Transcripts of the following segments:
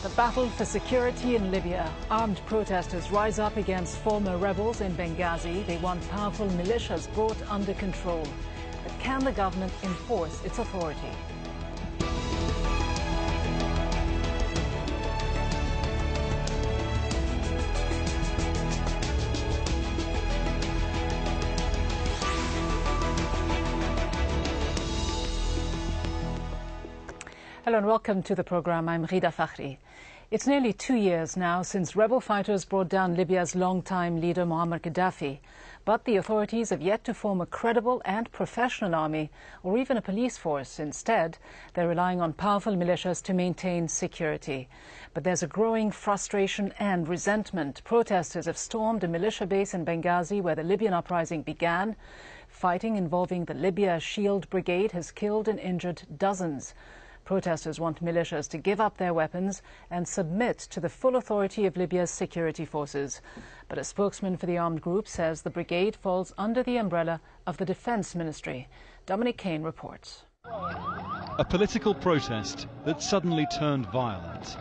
The battle for security in Libya. Armed protesters rise up against former rebels in Benghazi. They want powerful militias brought under control. But can the government enforce its authority? Hello and welcome to the program. I'm Rida Fakhri. It's nearly 2 years now since rebel fighters brought down Libya's longtime leader Muammar Gaddafi. But the authorities have yet to form a credible and professional army or even a police force. Instead, they're relying on powerful militias to maintain security. But there's a growing frustration and resentment. Protesters have stormed a militia base in Benghazi where the Libyan uprising began. Fighting involving the Libya Shield Brigade has killed and injured dozens. Protesters want militias to give up their weapons and submit to the full authority of Libya's security forces. But a spokesman for the armed group says the brigade falls under the umbrella of the Defence Ministry. Dominic Kane reports. A political protest that suddenly turned violent.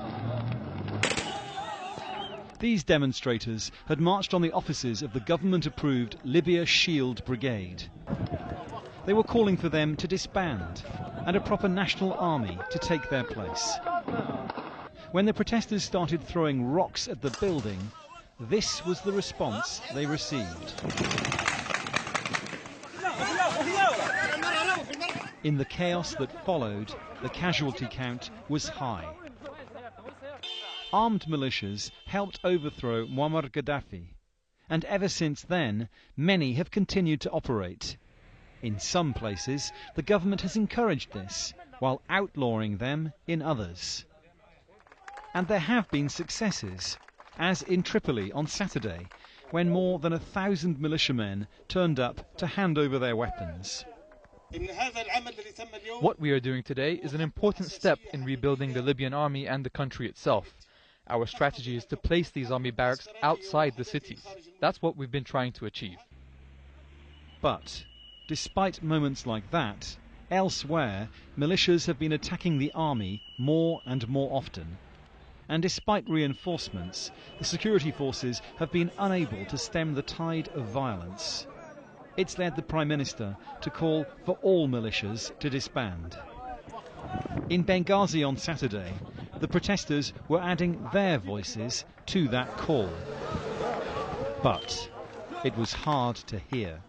These demonstrators had marched on the offices of the government-approved Libya Shield Brigade. They were calling for them to disband and a proper national army to take their place. When the protesters started throwing rocks at the building, this was the response they received. In the chaos that followed, the casualty count was high. Armed militias helped overthrow Muammar Gaddafi, and ever since then, many have continued to operate. In some places, the government has encouraged this, while outlawing them in others. And there have been successes, as in Tripoli on Saturday, when more than 1,000 militiamen turned up to hand over their weapons. What we are doing today is an important step in rebuilding the Libyan army and the country itself. Our strategy is to place these army barracks outside the cities. That's what we've been trying to achieve. But despite moments like that, elsewhere, militias have been attacking the army more and more often. And despite reinforcements, the security forces have been unable to stem the tide of violence. It's led the Prime Minister to call for all militias to disband. In Benghazi on Saturday, the protesters were adding their voices to that call. But it was hard to hear.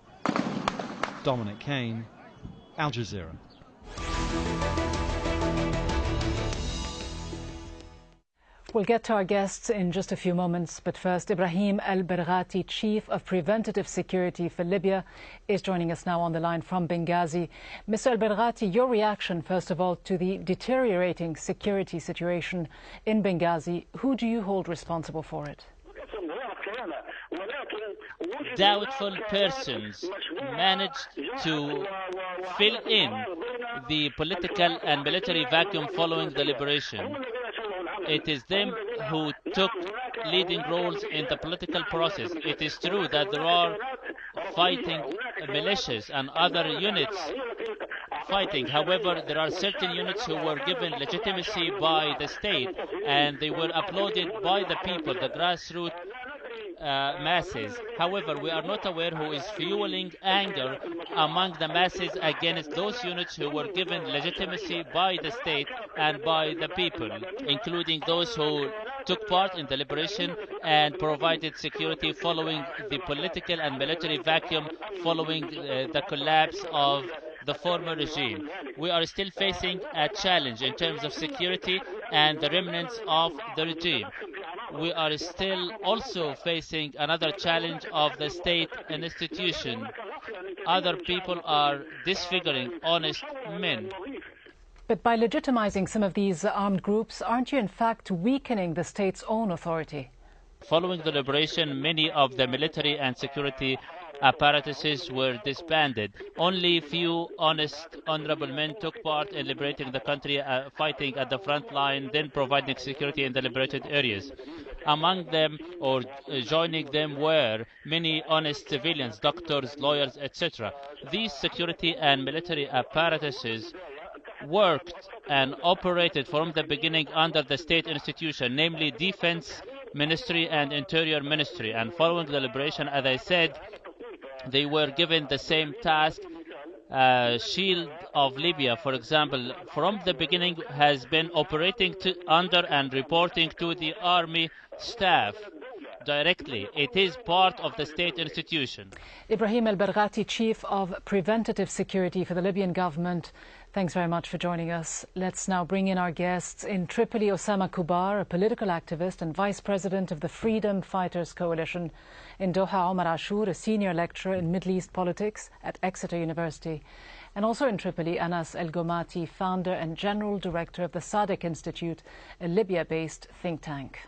Dominic Kane, Al Jazeera. We'll get to our guests in just a few moments, but first, Ibrahim Al-Berghati, Chief of Preventative Security for Libya, is joining us now on the line from Benghazi. Mr. Al-Berghati, your reaction, first of all, to the deteriorating security situation in Benghazi. Who do you hold responsible for it? Doubtful persons managed to fill in the political and military vacuum following the liberation. It is them who took leading roles in the political process. It is true that there are fighting militias and other units fighting. However, there are certain units who were given legitimacy by the state, and they were uploaded by the people, the grassroots masses. However, we are not aware who is fueling anger among the masses against those units who were given legitimacy by the state and by the people, including those who took part in the liberation and provided security following the political and military vacuum following the collapse of the former regime. We are still facing a challenge in terms of security and the remnants of the regime. We are still also facing another challenge of the state and institution. Other people are disfiguring honest men. But by legitimizing some of these armed groups, aren't you in fact weakening the state's own authority? Following the liberation, many of the military and security apparatuses were disbanded. Only few honest, honorable men took part in liberating the country, fighting at the front line, then providing security in the liberated areas. Among them, or joining them, were many honest civilians, doctors, lawyers, etc. These security and military apparatuses worked and operated from the beginning under the state institution, namely Defense Ministry and Interior Ministry. And following the liberation, as I said, they were given the same task. Shield of Libya, for example, from the beginning has been operating under and reporting to the army staff directly. It is part of the state institution. Ibrahim El-Barghati, Chief of Preventative Security for the Libyan government, thanks very much for joining us. Let's now bring in our guests. In Tripoli, Osama Kubar, a political activist and Vice President of the Freedom Fighters Coalition. In Doha, Omar Ashour, a senior lecturer in Middle East politics at Exeter University. And also in Tripoli, Anas El-Gomati, founder and general director of the Sadek Institute, a Libya-based think tank.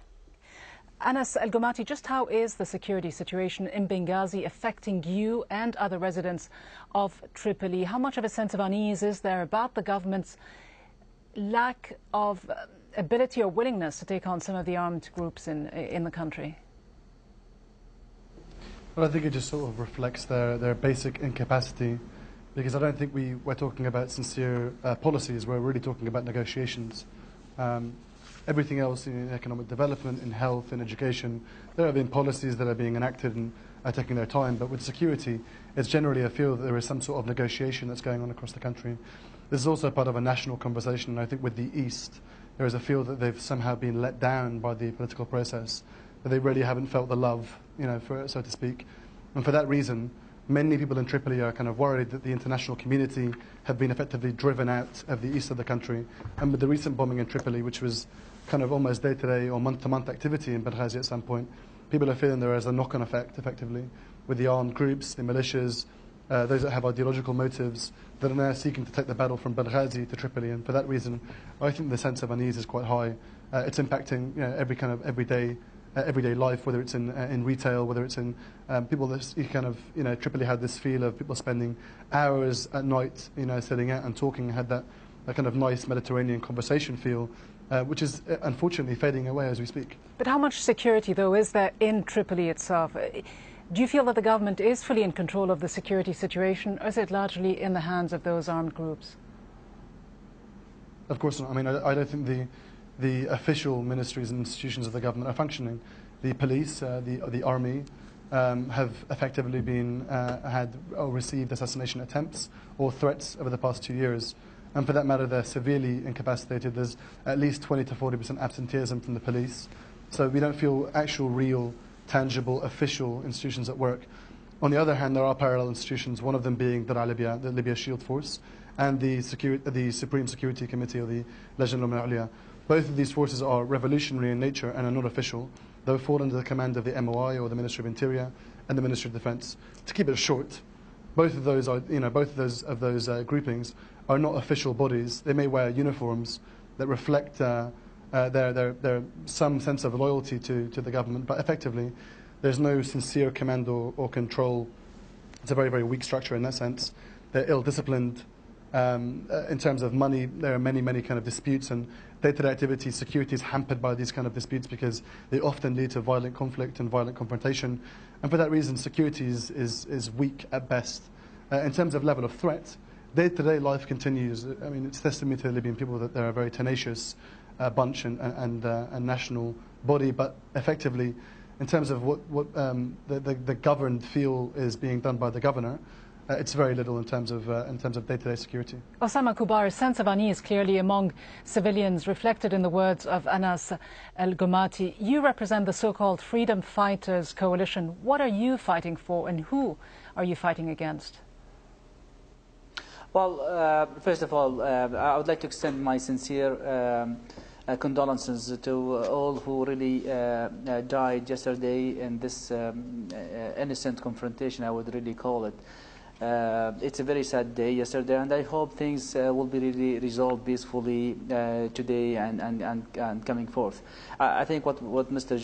Anas El-Gomati, just how is the security situation in Benghazi affecting you and other residents of Tripoli? How much of a sense of unease is there about the government's lack of ability or willingness to take on some of the armed groups in the country? Well, I think it just sort of reflects their basic incapacity, because I don't think we're talking about sincere policies. We're really talking about negotiations. Everything else in economic development, in health, in education, there have been policies that are being enacted and are taking their time. But with security, it's generally a feel that there is some sort of negotiation that's going on across the country. This is also part of a national conversation. And I think with the East, there is a feel that they've somehow been let down by the political process, that they really haven't felt the love, so to speak. And for that reason, many people in Tripoli are kind of worried that the international community have been effectively driven out of the east of the country. And with the recent bombing in Tripoli, which was kind of almost day-to-day or month-to-month activity in Benghazi at some point, people are feeling there is a knock-on effect, effectively, with the armed groups, the militias, those that have ideological motives, that are now seeking to take the battle from Benghazi to Tripoli. And for that reason, I think the sense of unease is quite high. It's impacting every kind of everyday life, whether it's in retail, whether it's in people that Tripoli had this feel of people spending hours at night, sitting out and talking, had that kind of nice Mediterranean conversation feel, which is unfortunately fading away as we speak. But how much security, though, is there in Tripoli itself? Do you feel that the government is fully in control of the security situation, or is it largely in the hands of those armed groups? Of course not. I mean, I don't think the official ministries and institutions of the government are functioning. The police, the army, have effectively been had or received assassination attempts or threats over the past 2 years. And for that matter, they're severely incapacitated. There's at least 20 to 40% absenteeism from the police. So we don't feel actual, real, tangible, official institutions at work. On the other hand, there are parallel institutions, one of them being the Libya Shield Force, and the Supreme Security Committee, or the Lajna al-Ulya. Both of these forces are revolutionary in nature and are not official. They fall under the command of the MOI, or the Ministry of Interior, and the Ministry of Defence. To keep it short, both of those groupings are not official bodies. They may wear uniforms that reflect their some sense of loyalty to the government, but effectively, there's no sincere command or control. It's a very, very weak structure in that sense. They're ill-disciplined. In terms of money, there are many, many kind of disputes, and day-to-day activities, security is hampered by these kind of disputes because they often lead to violent conflict and violent confrontation. And for that reason, security is weak at best. In terms of level of threat, day-to-day life continues. I mean, it's testimony to the Libyan people that they're a very tenacious bunch and national body, but effectively, in terms of what the governed feel is being done by the governor, it's very little in terms of day-to-day security. Osama Kubar, a sense of unease clearly among civilians, reflected in the words of Anas El-Gomati. You represent the so-called Freedom Fighters Coalition. What are you fighting for, and who are you fighting against? Well, first of all, I would like to extend my sincere condolences to all who really died yesterday in this innocent confrontation, I would really call it. It's a very sad day yesterday, and I hope things will be really resolved peacefully today and coming forth. I think what Mr.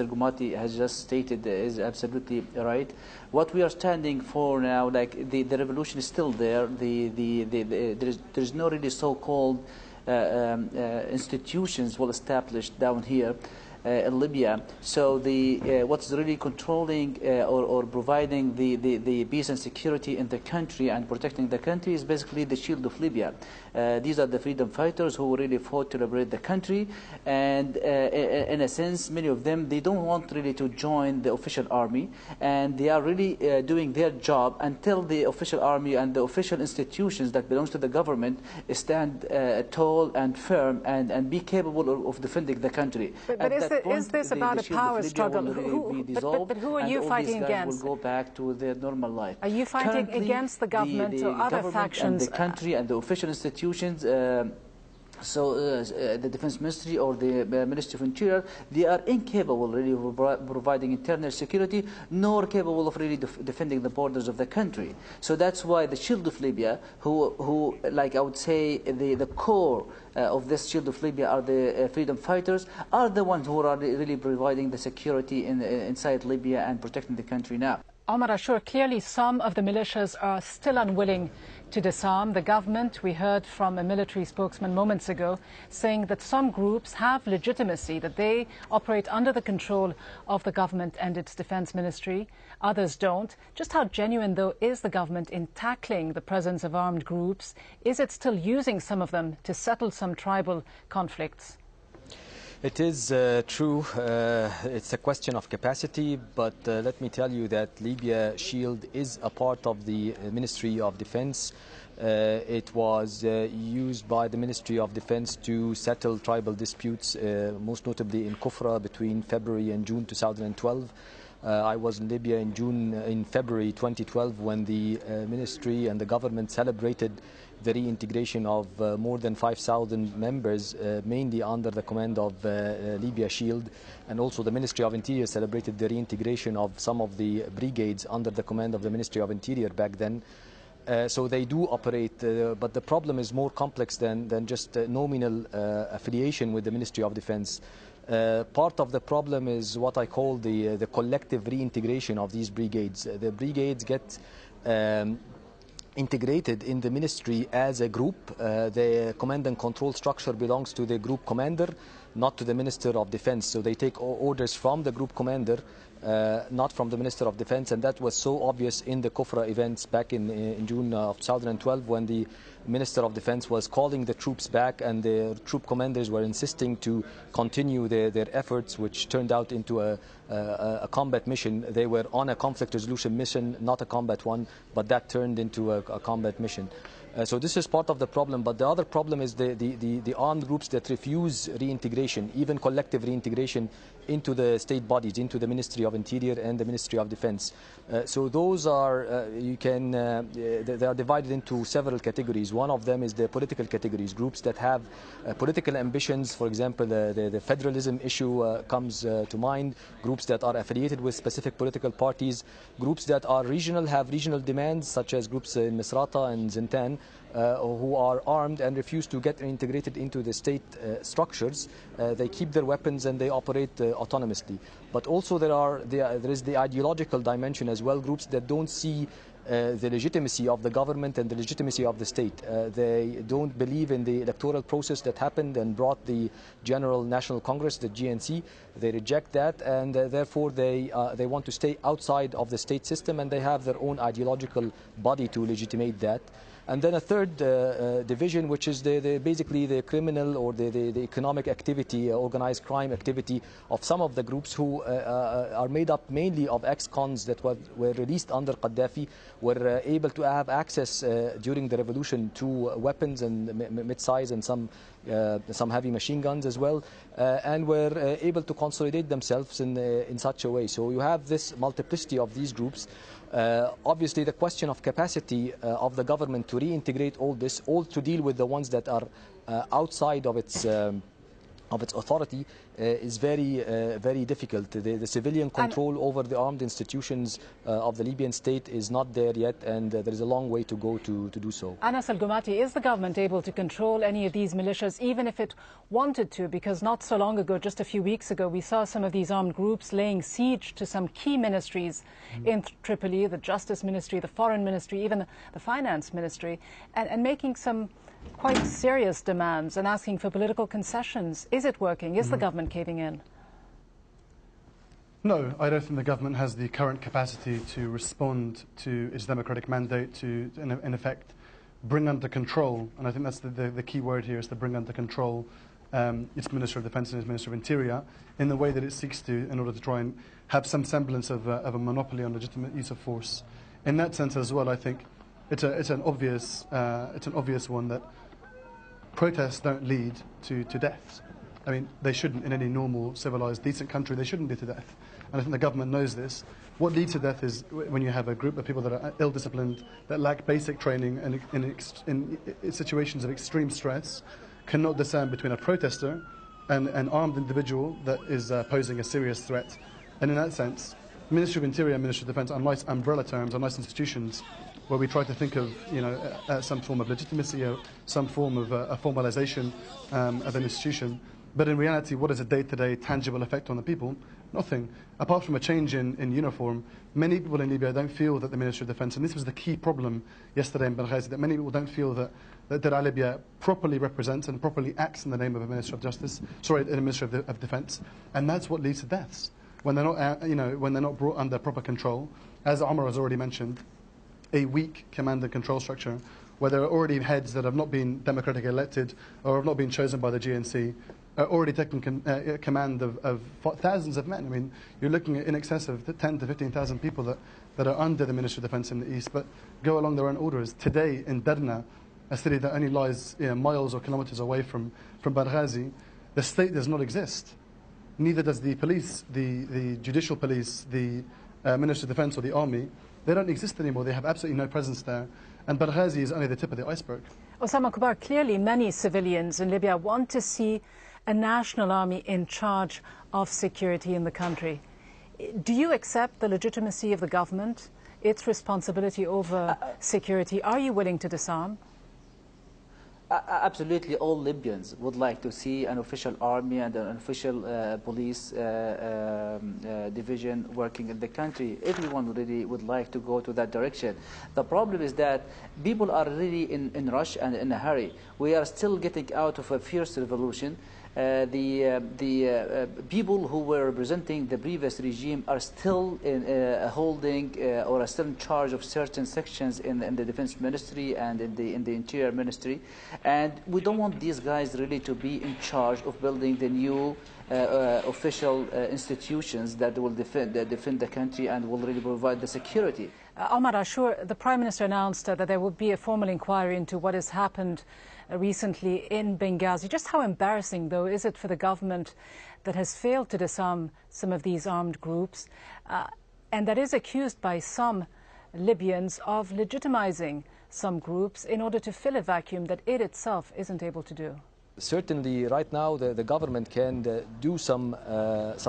Gomati has just stated is absolutely right. What we are standing for now, like the revolution is still there. There's no really so-called institutions well established down here. in Libya. So what's really controlling or providing the peace and security in the country and protecting the country is basically the shield of Libya. These are the freedom fighters who really fought to liberate the country, and in a sense, many of them, they don't want really to join the official army, and they are really doing their job until the official army and the official institutions that belongs to the government stand tall and firm and be capable of defending the country. But is this about a power struggle? But who are you fighting against? Will go back to their normal life. Are you fighting against the government or other factions? And the country and the official institutions, the Defense Ministry or the Ministry of Interior, they are incapable really of providing internal security, nor capable of really defending the borders of the country. So that's why the Shield of Libya, who like I would say, the core of this Shield of Libya are the freedom fighters, are the ones who are really providing the security inside Libya and protecting the country now. Omar Ashur, clearly some of the militias are still unwilling to disarm. The government, we heard from a military spokesman moments ago, saying that some groups have legitimacy, that they operate under the control of the government and its defense ministry. Others don't. Just how genuine, though, is the government in tackling the presence of armed groups? Is it still using some of them to settle some tribal conflicts? It is true. It's a question of capacity, but let me tell you that Libya Shield is a part of the Ministry of Defense. It was used by the Ministry of Defense to settle tribal disputes, most notably in Kufra between February and June 2012. I was in Libya in February 2012 when the ministry and the government celebrated the reintegration of more than 5,000 members, mainly under the command of Libya Shield, and also the Ministry of Interior celebrated the reintegration of some of the brigades under the command of the Ministry of Interior back then. So they do operate, but the problem is more complex than just nominal affiliation with the Ministry of Defense. Part of the problem is what I call the collective reintegration of these brigades. The brigades get integrated in the ministry as a group. The command and control structure belongs to the group commander, not to the Minister of Defense. So they take orders from the group commander, not from the Minister of Defense, and that was so obvious in the Kufra events back in June of 2012 when the Minister of Defense was calling the troops back and the troop commanders were insisting to continue their efforts, which turned out into a combat mission. They were on a conflict resolution mission, not a combat one, but that turned into a combat mission. So this is part of the problem, but the other problem is the armed groups that refuse reintegration, even collective reintegration into the state bodies, into the Ministry of Interior and the Ministry of Defense. So those are, they are divided into several categories. One of them is the political categories, groups that have political ambitions. For example, the federalism issue comes to mind, groups that are affiliated with specific political parties, groups that are regional, have regional demands, such as groups in Misrata and Zintan, who are armed and refuse to get integrated into the state structures. They keep their weapons and they operate autonomously. But also there is the ideological dimension as well, groups that don't see the legitimacy of the government and the legitimacy of the state. They don't believe in the electoral process that happened and brought the General National Congress, the GNC. They reject that, and therefore they want to stay outside of the state system, and they have their own ideological body to legitimate that. And then a third division, which is basically the criminal or the economic activity, organized crime activity of some of the groups who are made up mainly of ex-cons that were released under Gaddafi, were able to have access during the revolution to weapons and mid-size and some heavy machine guns as well, and were able to consolidate themselves in such a way. So you have this multiplicity of these groups. Obviously, the question of capacity of the government to reintegrate all this, all to deal with the ones that are outside of its authority, is very difficult. The civilian control over the armed institutions of the Libyan state is not there yet, and there is a long way to go to do so. Anas Al-Gumati, is the government able to control any of these militias, even if it wanted to? Because not so long ago, just a few weeks ago, we saw some of these armed groups laying siege to some key ministries in Tripoli, the Justice Ministry, the Foreign Ministry, even the Finance Ministry, and making some quite serious demands and asking for political concessions. Is it working? Is the government caving in? No, I don't think the government has the current capacity to respond to its democratic mandate to in effect, bring under control, and I think that's the key word here, is to bring under control its Minister of Defence and its Minister of Interior in the way that it seeks to, in order to try and have some semblance of a monopoly on legitimate use of force. In that sense as well, I think it's an obvious one that protests don't lead to deaths. I mean, they shouldn't in any normal, civilised, decent country. They shouldn't lead to death, and I think the government knows this. What leads to death is when you have a group of people that are ill-disciplined, that lack basic training, and in situations of extreme stress, cannot discern between a protester and an armed individual that is posing a serious threat. And in that sense, Ministry of Interior and Ministry of Defence are nice umbrella terms, are nice institutions where we try to think of, some form of legitimacy, or some form of a formalisation of an institution. But in reality, what is a day-to-day tangible effect on the people? Nothing. Apart from a change in uniform, many people in Libya don't feel that the Ministry of Defence, and this was the key problem yesterday in Benghazi, that many people don't feel that Libya properly represents and properly acts in the name of a Minister of Justice, in a Ministry of Defence, and that's what leads to deaths. When they're not, when they're not brought under proper control, as Omar has already mentioned, a weak command and control structure, where there are already heads that have not been democratically elected or have not been chosen by the GNC, are already taking command of thousands of men. I mean, you're looking at in excess of 10 to 15,000 people that are under the Ministry of Defence in the east, but go along their own orders. Today in Derna, a city that only lies miles or kilometres away from Benghazi, the state does not exist. Neither does the police, the judicial police, the Ministry of Defence or the army. They don't exist anymore. They have absolutely no presence there. And Benghazi is only the tip of the iceberg. Osama Kubar, clearly many civilians in Libya want to see a national army in charge of security in the country. Do you accept the legitimacy of the government, its responsibility over security? Are you willing to disarm? Absolutely, all Libyans would like to see an official army and an official police division working in the country. Everyone really would like to go to that direction. The problem is that people are really in rush and in a hurry. We are still getting out of a fierce revolution. The people who were representing the previous regime are still holding or are still in charge of certain sections in the defense ministry and in the interior ministry, and we don't want these guys really to be in charge of building the new official institutions that will defend the country and will really provide the security. Omar Ashur, the Prime Minister announced that there would be a formal inquiry into what has happened recently in Benghazi. Just how embarrassing, though, is it for the government that has failed to disarm some of these armed groups and that is accused by some Libyans of legitimizing some groups in order to fill a vacuum that it itself isn't able to do? Certainly, right now, the government can do some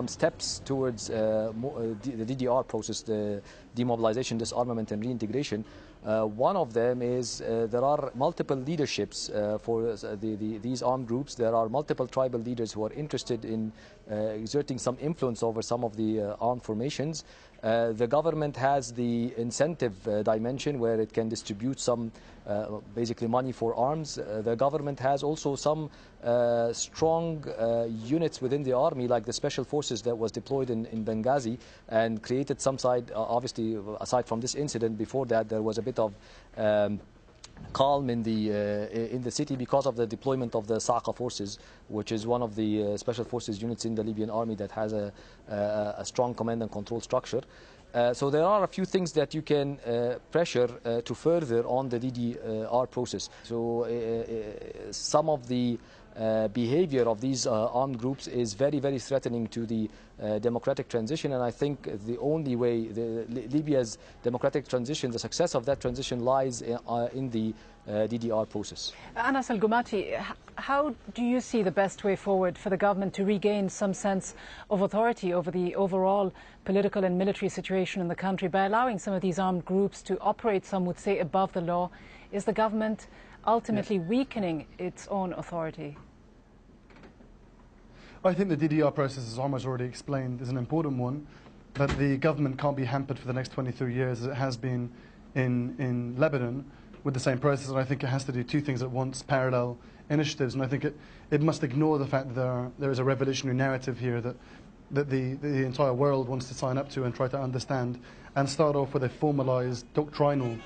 steps towards the DDR process, the demobilization, disarmament, and reintegration. One of them is there are multiple leaderships for these armed groups. There are multiple tribal leaders who are interested in exerting some influence over some of the armed formations. The government has the incentive dimension where it can distribute some basically money for arms. The government has also some strong units within the army, like the special forces that was deployed in Benghazi and created some side, obviously, aside from this incident. Before that, there was a bit of calm in the city because of the deployment of the Saqa forces, which is one of the special forces units in the Libyan army that has a strong command and control structure. So there are a few things that you can pressure to further on the DDR process. So some of the behavior of these armed groups is very, very threatening to the democratic transition, and I think the only way Libya's democratic transition, the success of that transition, lies in the DDR process. Anas Al-Gumati, how do you see the best way forward for the government to regain some sense of authority over the overall political and military situation in the country by allowing some of these armed groups to operate, some would say, above the law? Is the government ultimately weakening its own authority? I think the DDR process, as Omar has already explained, is an important one, but the government can't be hampered for the next 23 years as it has been in Lebanon with the same process, and I think it has to do two things at once, parallel initiatives, and I think it must ignore the fact that there is a revolutionary narrative here that that the entire world wants to sign up to and try to understand, and start off with a formalized doctrinal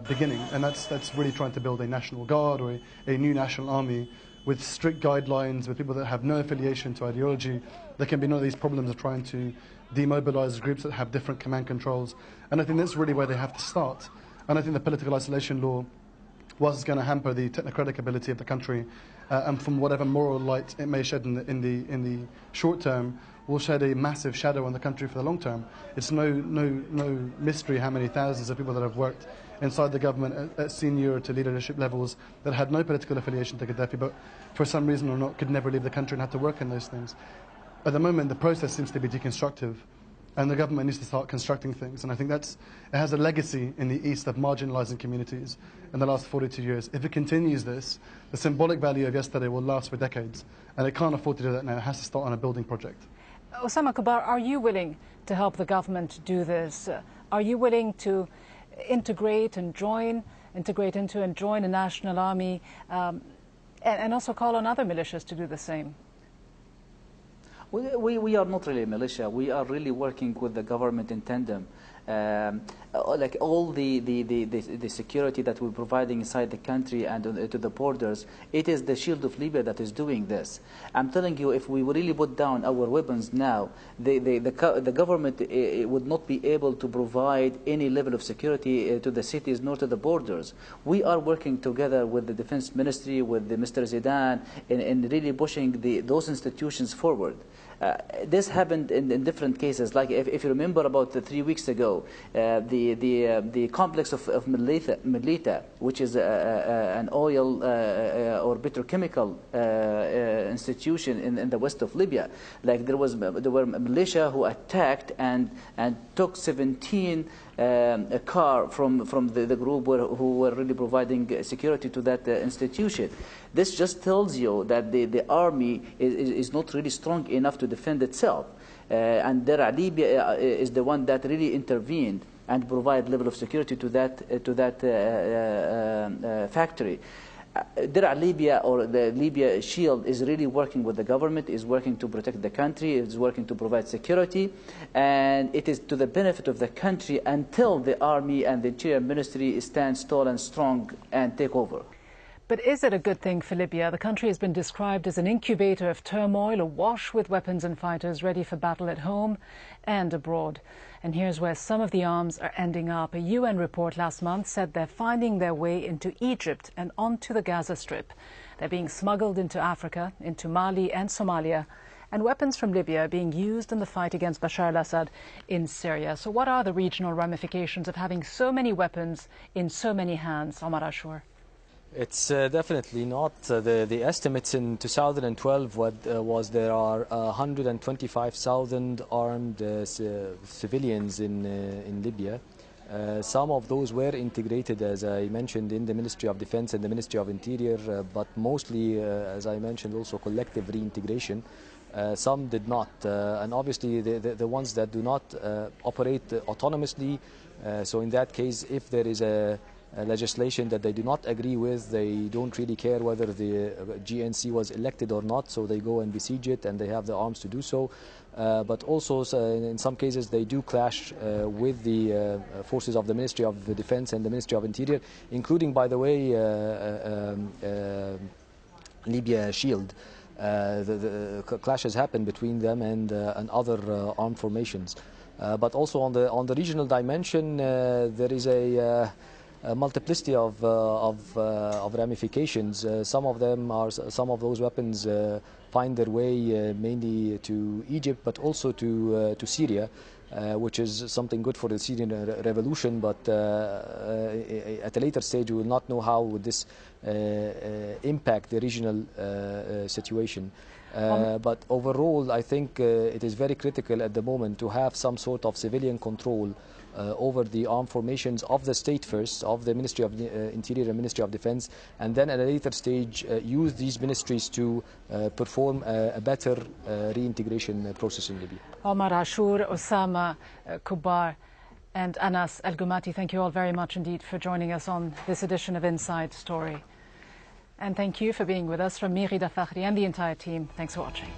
beginning, and that's really trying to build a national guard or a new national army with strict guidelines, with people that have no affiliation to ideology. There can be none of these problems of trying to demobilize groups that have different command controls, and I think that's really where they have to start. And I think the political isolation law, whilst it's going to hamper the technocratic ability of the country, and from whatever moral light it may shed in the short term, will shed a massive shadow on the country for the long term. It's no mystery how many thousands of people that have worked inside the government at senior to leadership levels that had no political affiliation to Gaddafi, but for some reason or not could never leave the country and had to work in those things. At the moment, the process seems to be deconstructive, and the government needs to start constructing things. And I think it has a legacy in the East of marginalising communities in the last 42 years. If it continues this, the symbolic value of yesterday will last for decades, and it can't afford to do that now. It has to start on a building project. Osama Kubar, are you willing to help the government do this? Are you willing to integrate into and join a national army, and also call on other militias to do the same? We are not really a militia. We are really working with the government in tandem. Like all the security that we're providing inside the country and to the borders, it is the Shield of Libya that is doing this. I'm telling you, if we really put down our weapons now, the government would not be able to provide any level of security to the cities nor to the borders. We are working together with the Defense Ministry, with Mr. Zidane, in really pushing those institutions forward. This happened in different cases. Like if you remember about 3 weeks ago, the complex of Melita, which is an oil or petrochemical institution in the west of Libya. Like there were militia who attacked and took 17 a car from the group who were really providing security to that institution. This just tells you that the army is not really strong enough to defend itself. And Libya is the one that really intervened and provide level of security to that factory. Libya, or the Libya Shield, is really working with the government, is working to protect the country, is working to provide security, and it is to the benefit of the country until the army and the Interior Ministry stand tall and strong and take over. But is it a good thing for Libya? The country has been described as an incubator of turmoil, awash with weapons and fighters ready for battle at home and abroad. And here's where some of the arms are ending up. A UN report last month said they're finding their way into Egypt and onto the Gaza Strip. They're being smuggled into Africa, into Mali and Somalia, and weapons from Libya are being used in the fight against Bashar al-Assad in Syria. So what are the regional ramifications of having so many weapons in so many hands, Omar Ashur? It's definitely not. The estimates in 2012 was there are 125,000 armed civilians in Libya. Some of those were integrated, as I mentioned, in the Ministry of Defense and the Ministry of Interior, but mostly, as I mentioned, also collective reintegration. Some did not, and obviously the ones that do not operate autonomously, so in that case, if there is a legislation that they do not agree with, they don't really care whether the GNC was elected or not, so they go and besiege it, and they have the arms to do so. But also, in some cases, they do clash with the forces of the Ministry of Defense and the Ministry of Interior, including, by the way, Libya Shield. The clashes happen between them and other armed formations. But also on the regional dimension, there is a multiplicity of ramifications. Some of those weapons find their way mainly to Egypt, but also to Syria, which is something good for the Syrian revolution. But at a later stage, we will not know how would this impact the regional situation. But overall, I think it is very critical at the moment to have some sort of civilian control over the armed formations of the state first, of the Ministry of Interior and Ministry of Defense, and then at a later stage use these ministries to perform a better reintegration process in Libya. Omar Ashur, Osama Kubar and Anas Al-Gumati, thank you all very much indeed for joining us on this edition of Inside Story. And thank you for being with us. From me, Rida Fakhri, and the entire team, thanks for watching.